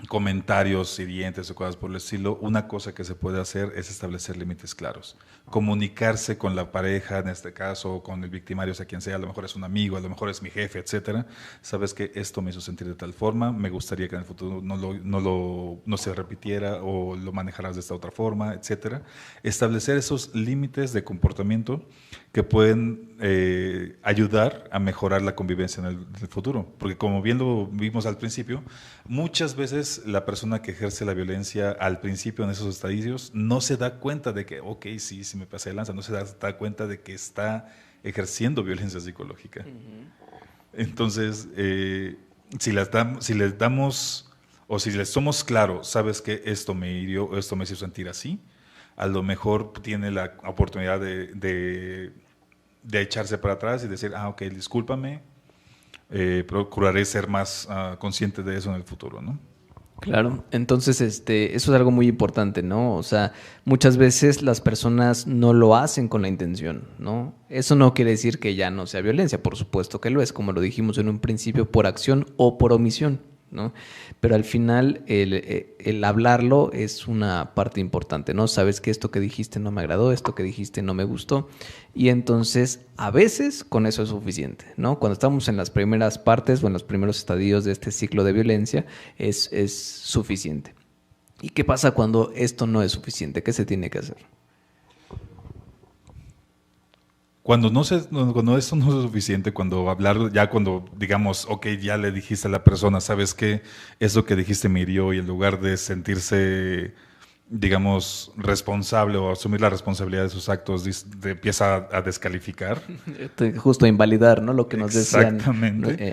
comentarios hirientes o cosas por el estilo, una cosa que se puede hacer es establecer límites claros. Comunicarse con la pareja, en este caso, o con el victimario, sea quien sea, a lo mejor es un amigo, a lo mejor es mi jefe, etcétera. Sabes que esto me hizo sentir de tal forma, me gustaría que en el futuro no se repitiera o lo manejaras de esta otra forma, etcétera. Establecer esos límites de comportamiento que pueden ayudar a mejorar la convivencia en el futuro. Porque como bien lo vimos al principio, muchas veces la persona que ejerce la violencia al principio en esos estadios no se da cuenta de que, ok, sí me pasé de lanza, no se da cuenta de que está ejerciendo violencia psicológica. Entonces, si les damos, o si les somos claros, sabes que esto me hirió, esto me hizo sentir así, a lo mejor tiene la oportunidad de echarse para atrás y decir, ok, discúlpame, procuraré ser más consciente de eso en el futuro, ¿no? Claro, entonces eso es algo muy importante, ¿no? O sea, muchas veces las personas no lo hacen con la intención, ¿no? Eso no quiere decir que ya no sea violencia, por supuesto que lo es, como lo dijimos en un principio, por acción o por omisión, ¿no? Pero al final el hablarlo es una parte importante, ¿no? Sabes que esto que dijiste no me agradó, esto que dijiste no me gustó, y entonces a veces con eso es suficiente, ¿no? Cuando estamos en las primeras partes o en los primeros estadios de este ciclo de violencia es suficiente. ¿Y qué pasa cuando esto no es suficiente? ¿Qué se tiene que hacer? Cuando esto no es suficiente, cuando digamos, ok, ya le dijiste a la persona, sabes que eso que dijiste me hirió, y en lugar de sentirse, digamos, responsable o asumir la responsabilidad de sus actos, empieza a descalificar. Justo a invalidar, ¿no? Lo que nos decían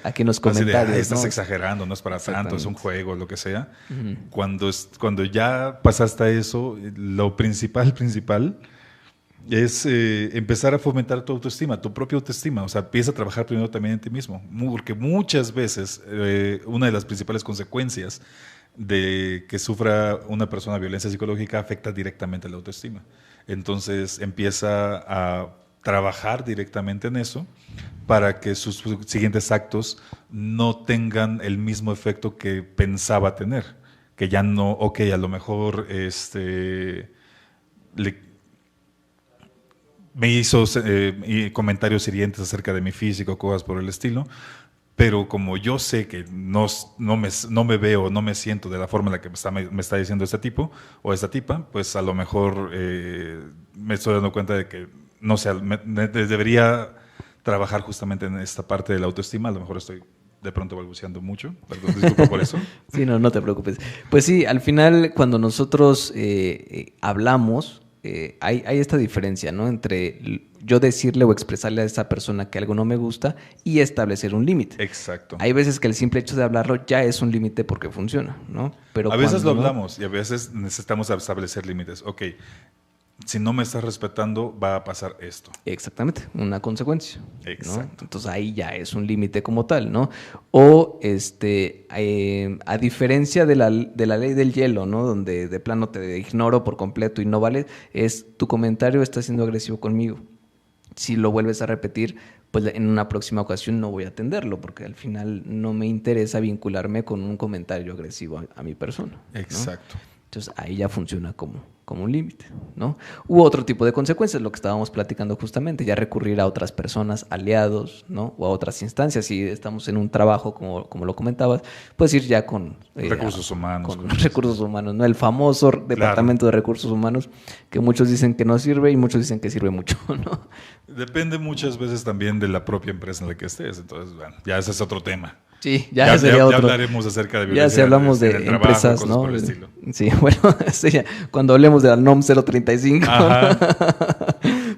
aquí en los comentarios. Estás ¿no? exagerando, no es para tanto, es un juego, lo que sea. Cuando ya pasaste a eso, lo principal es empezar a fomentar tu autoestima, tu propia autoestima. O sea, empieza a trabajar primero también en ti mismo. Porque muchas veces una de las principales consecuencias de que sufra una persona violencia psicológica afecta directamente a la autoestima. Entonces empieza a trabajar directamente en eso para que sus siguientes actos no tengan el mismo efecto que pensaba tener. Que ya no, ok, a lo mejor me hizo comentarios hirientes acerca de mi físico, cosas por el estilo, pero como yo sé que no me veo, no me siento de la forma en la que me está diciendo este tipo o esta tipa, pues a lo mejor me estoy dando cuenta de que, no sé, debería trabajar justamente en esta parte de la autoestima. A lo mejor estoy de pronto balbuceando mucho, perdón, disculpa por eso. Sí, no te preocupes. Pues sí, al final cuando nosotros hablamos, hay esta diferencia, ¿no? Entre yo decirle o expresarle a esa persona que algo no me gusta y establecer un límite. Exacto. Hay veces que el simple hecho de hablarlo ya es un límite porque funciona, ¿no? Pero a veces lo hablamos y a veces necesitamos establecer límites. Ok, si no me estás respetando, va a pasar esto. Exactamente, una consecuencia. Exacto. ¿no? Entonces ahí ya es un límite como tal, ¿no? O a diferencia de la ley del hielo, ¿no? Donde de plano te ignoro por completo y no vale, es tu comentario está siendo agresivo conmigo. Si lo vuelves a repetir, pues en una próxima ocasión no voy a atenderlo, porque al final no me interesa vincularme con un comentario agresivo a mi persona. Exacto. ¿no? Entonces ahí ya funciona como un límite, ¿no? U otro tipo de consecuencias, lo que estábamos platicando justamente, ya recurrir a otras personas, aliados, ¿no? O a otras instancias. Si estamos en un trabajo, como lo comentabas, puedes ir ya con recursos humanos. Con recursos humanos, ¿no? El famoso departamento de recursos humanos, que muchos dicen que no sirve y muchos dicen que sirve mucho, ¿no? Depende muchas veces también de la propia empresa en la que estés. Entonces, bueno, ya ese es otro tema. Sí, ya sería otro. Ya hablaremos acerca de violencia. Ya si hablamos de trabajo, empresas, ¿no? Por el estilo. Sí, bueno, cuando hablemos de la NOM 035. ¿no?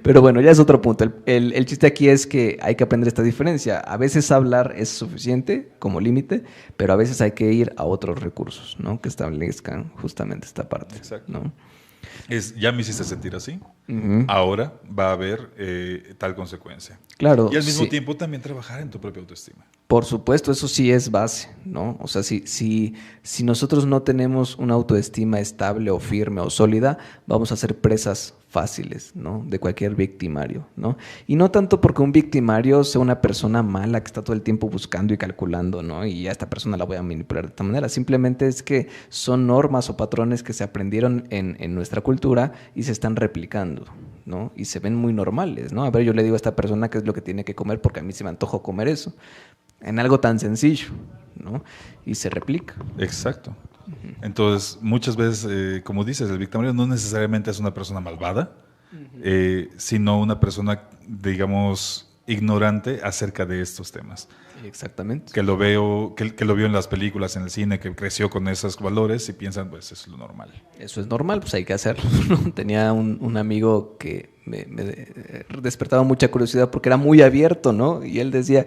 Pero bueno, ya es otro punto. El chiste aquí es que hay que aprender esta diferencia. A veces hablar es suficiente como límite, pero a veces hay que ir a otros recursos, ¿no? Que establezcan justamente esta parte. Exacto. ¿no? Ya me hiciste sentir así. Uh-huh. Ahora va a haber tal consecuencia. Claro. Y al mismo tiempo también trabajar en tu propia autoestima. Por supuesto, eso sí es base, ¿no? O sea, si nosotros no tenemos una autoestima estable o firme o sólida, vamos a ser presas fáciles, ¿no? De cualquier victimario, ¿no? Y no tanto porque un victimario sea una persona mala que está todo el tiempo buscando y calculando, ¿no? Y a esta persona la voy a manipular de esta manera. Simplemente es que son normas o patrones que se aprendieron en nuestra cultura y se están replicando, ¿no? Y se ven muy normales, ¿no? A ver, yo le digo a esta persona qué es lo que tiene que comer porque a mí se me antojó comer eso. En algo tan sencillo, ¿no? Y se replica. Exacto. Entonces, muchas veces, como dices, el victimario no necesariamente es una persona malvada, sino una persona, digamos, ignorante acerca de estos temas. Exactamente. Que lo veo en las películas, en el cine, que creció con esos valores y piensan, pues, eso es lo normal. Eso es normal, pues hay que hacerlo, ¿no? Tenía un amigo que me despertaba mucha curiosidad porque era muy abierto, ¿no? Y él decía,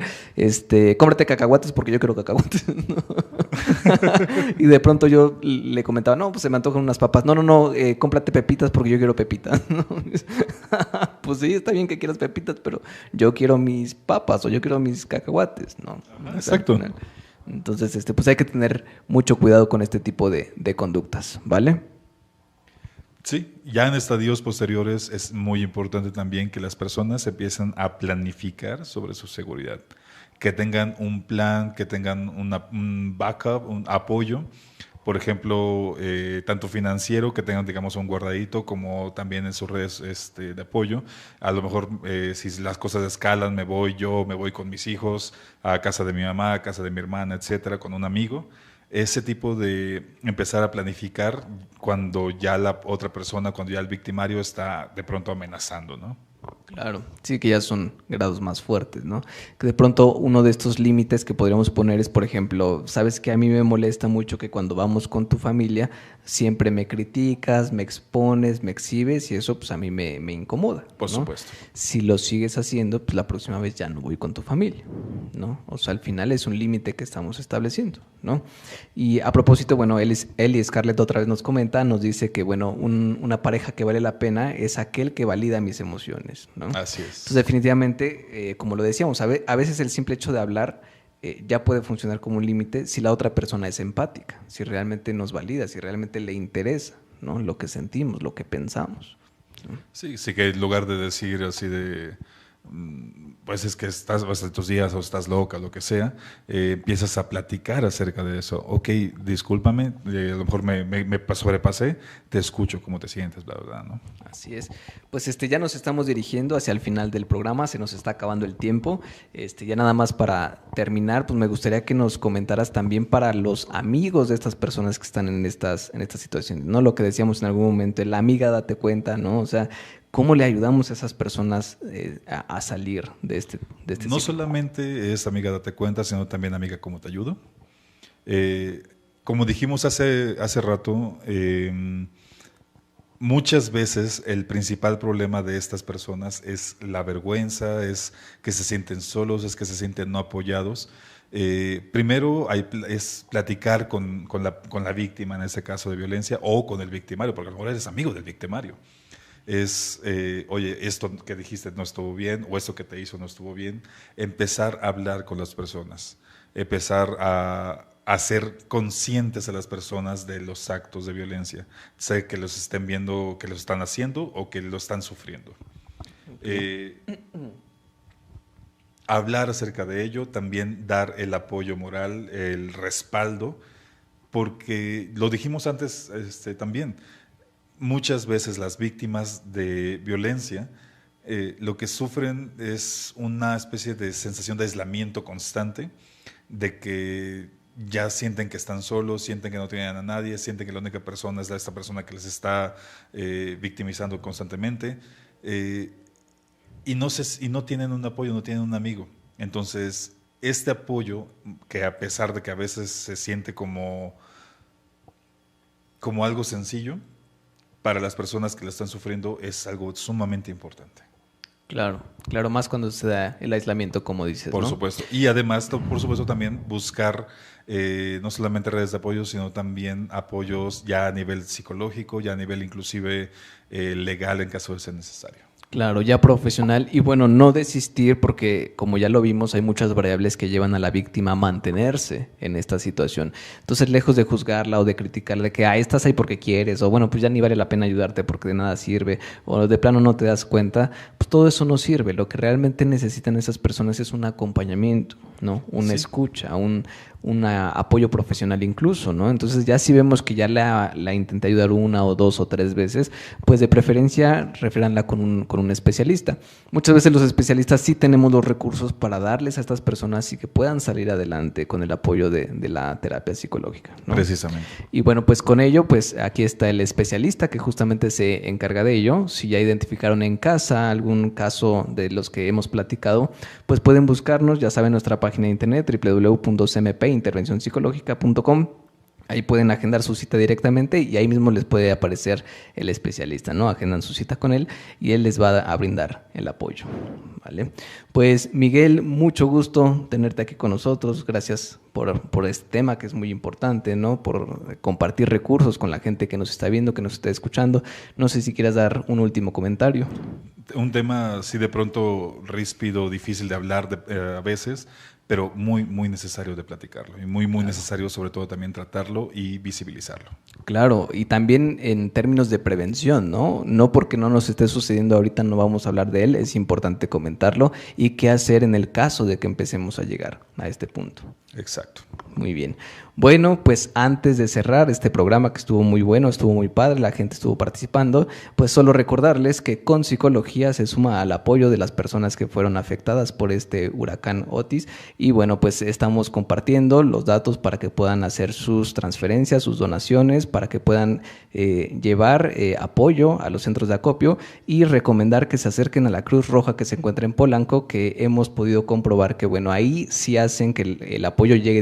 cómprate cacahuates porque yo quiero cacahuates, ¿no? Y de pronto yo le comentaba, no, pues se me antojan unas papas. No, cómprate pepitas porque yo quiero pepitas, ¿no? Pues sí, está bien que quieras pepitas, pero yo quiero mis papas o yo quiero mis cacahuates, ¿no? Exacto. Entonces, pues hay que tener mucho cuidado con este tipo de conductas, ¿vale? Sí, ya en estadios posteriores es muy importante también que las personas empiecen a planificar sobre su seguridad, que tengan un plan, que tengan un backup, un apoyo, por ejemplo, tanto financiero, que tengan, digamos, un guardadito, como también en sus redes de apoyo. A lo mejor, si las cosas escalan, me voy con mis hijos a casa de mi mamá, a casa de mi hermana, etcétera, con un amigo. Ese tipo de empezar a planificar cuando ya la otra persona, cuando ya el victimario está de pronto amenazando, ¿no? Claro, sí que ya son grados más fuertes, ¿no? Que de pronto uno de estos límites que podríamos poner es, por ejemplo, sabes que a mí me molesta mucho que cuando vamos con tu familia siempre me criticas, me expones, me exhibes y eso pues a mí me incomoda, Por ¿no? supuesto. Si lo sigues haciendo, pues la próxima vez ya no voy con tu familia, ¿no? O sea, al final es un límite que estamos estableciendo, ¿no? Y a propósito, bueno, Eli Scarlett otra vez nos dice que, bueno, una pareja que vale la pena es aquel que valida mis emociones, ¿no? Así es. Entonces, definitivamente, como lo decíamos, a veces el simple hecho de hablar ya puede funcionar como un límite si la otra persona es empática, si realmente nos valida, si realmente le interesa, ¿no? Lo que sentimos, lo que pensamos, ¿no? Sí, sí que en lugar de decir así de, pues es que estás estos días o estás loca, lo que sea, empiezas a platicar acerca de eso. Ok, discúlpame, a lo mejor me sobrepasé, te escucho cómo te sientes, bla, bla, ¿no? Así es. Pues ya nos estamos dirigiendo hacia el final del programa, se nos está acabando el tiempo. Ya nada más para terminar, pues me gustaría que nos comentaras también para los amigos de estas personas que están en estas situaciones, ¿no? Lo que decíamos en algún momento, la amiga date cuenta, ¿no? O sea, ¿cómo le ayudamos a esas personas a salir de este No ciclo? solamente es amiga date cuenta, sino también amiga cómo te ayudo. Como dijimos hace rato, muchas veces el principal problema de estas personas es la vergüenza, es que se sienten solos, es que se sienten no apoyados. Primero es platicar con la víctima, en ese caso de violencia, o con el victimario, porque a lo mejor eres amigo del victimario. Es, oye, esto que dijiste no estuvo bien, o esto que te hizo no estuvo bien. Empezar a hablar con las personas, empezar a hacer conscientes a las personas de los actos de violencia, sea que los estén viendo, que los están haciendo o que lo están sufriendo. Hablar acerca de ello, también dar el apoyo moral, el respaldo, porque lo dijimos antes también, muchas veces las víctimas de violencia lo que sufren es una especie de sensación de aislamiento constante, de que ya sienten que están solos, sienten que no tienen a nadie, sienten que la única persona es esta persona que les está victimizando constantemente, y no tienen un apoyo, no tienen un amigo. Entonces, este apoyo, que a pesar de que a veces se siente como algo sencillo, para las personas que lo están sufriendo es algo sumamente importante. Claro, más cuando se da el aislamiento, como dices, Por ¿no? supuesto. Y además, por supuesto, también buscar no solamente redes de apoyo, sino también apoyos ya a nivel psicológico, ya a nivel inclusive legal en caso de ser necesario. Claro, ya profesional y bueno, no desistir porque como ya lo vimos hay muchas variables que llevan a la víctima a mantenerse en esta situación. Entonces, lejos de juzgarla o de criticarle que estás ahí porque quieres o bueno, pues ya ni vale la pena ayudarte porque de nada sirve o de plano no te das cuenta, pues todo eso no sirve. Lo que realmente necesitan esas personas es un acompañamiento, ¿no? Una escucha, un apoyo profesional incluso, ¿no? Entonces ya si vemos que ya la intenté ayudar una o dos o tres veces, pues de preferencia refiéranla con un especialista. Muchas veces los especialistas sí tenemos los recursos para darles a estas personas y que puedan salir adelante con el apoyo de la terapia psicológica, ¿no? Precisamente. Y bueno, pues con ello, pues aquí está el especialista que justamente se encarga de ello. Si ya identificaron en casa algún caso de los que hemos platicado, pues pueden buscarnos, ya saben, nuestra página de internet www.cmpintervencionpsicológica.com. Ahí pueden agendar su cita directamente y ahí mismo les puede aparecer el especialista, ¿no? Agendan su cita con él y él les va a brindar el apoyo, ¿vale? Pues Miguel, mucho gusto tenerte aquí con nosotros. Gracias por este tema que es muy importante, ¿no? Por compartir recursos con la gente que nos está viendo, que nos está escuchando. No sé si quieras dar un último comentario. Un tema, sí, de pronto ríspido, difícil de hablar a veces, pero muy, muy necesario de platicarlo y muy, muy necesario sobre todo también tratarlo y visibilizarlo. Claro, y también en términos de prevención, ¿no? No porque no nos esté sucediendo ahorita no vamos a hablar de él, es importante comentarlo y qué hacer en el caso de que empecemos a llegar a este punto. Exacto. Muy bien. Bueno, pues antes de cerrar este programa que estuvo muy bueno, estuvo muy padre, la gente estuvo participando, pues solo recordarles que Con Psicología se suma al apoyo de las personas que fueron afectadas por este huracán Otis y bueno, pues estamos compartiendo los datos para que puedan hacer sus transferencias, sus donaciones, para que puedan llevar apoyo a los centros de acopio y recomendar que se acerquen a la Cruz Roja que se encuentra en Polanco, que hemos podido comprobar que bueno, ahí sí hacen que el apoyo llegue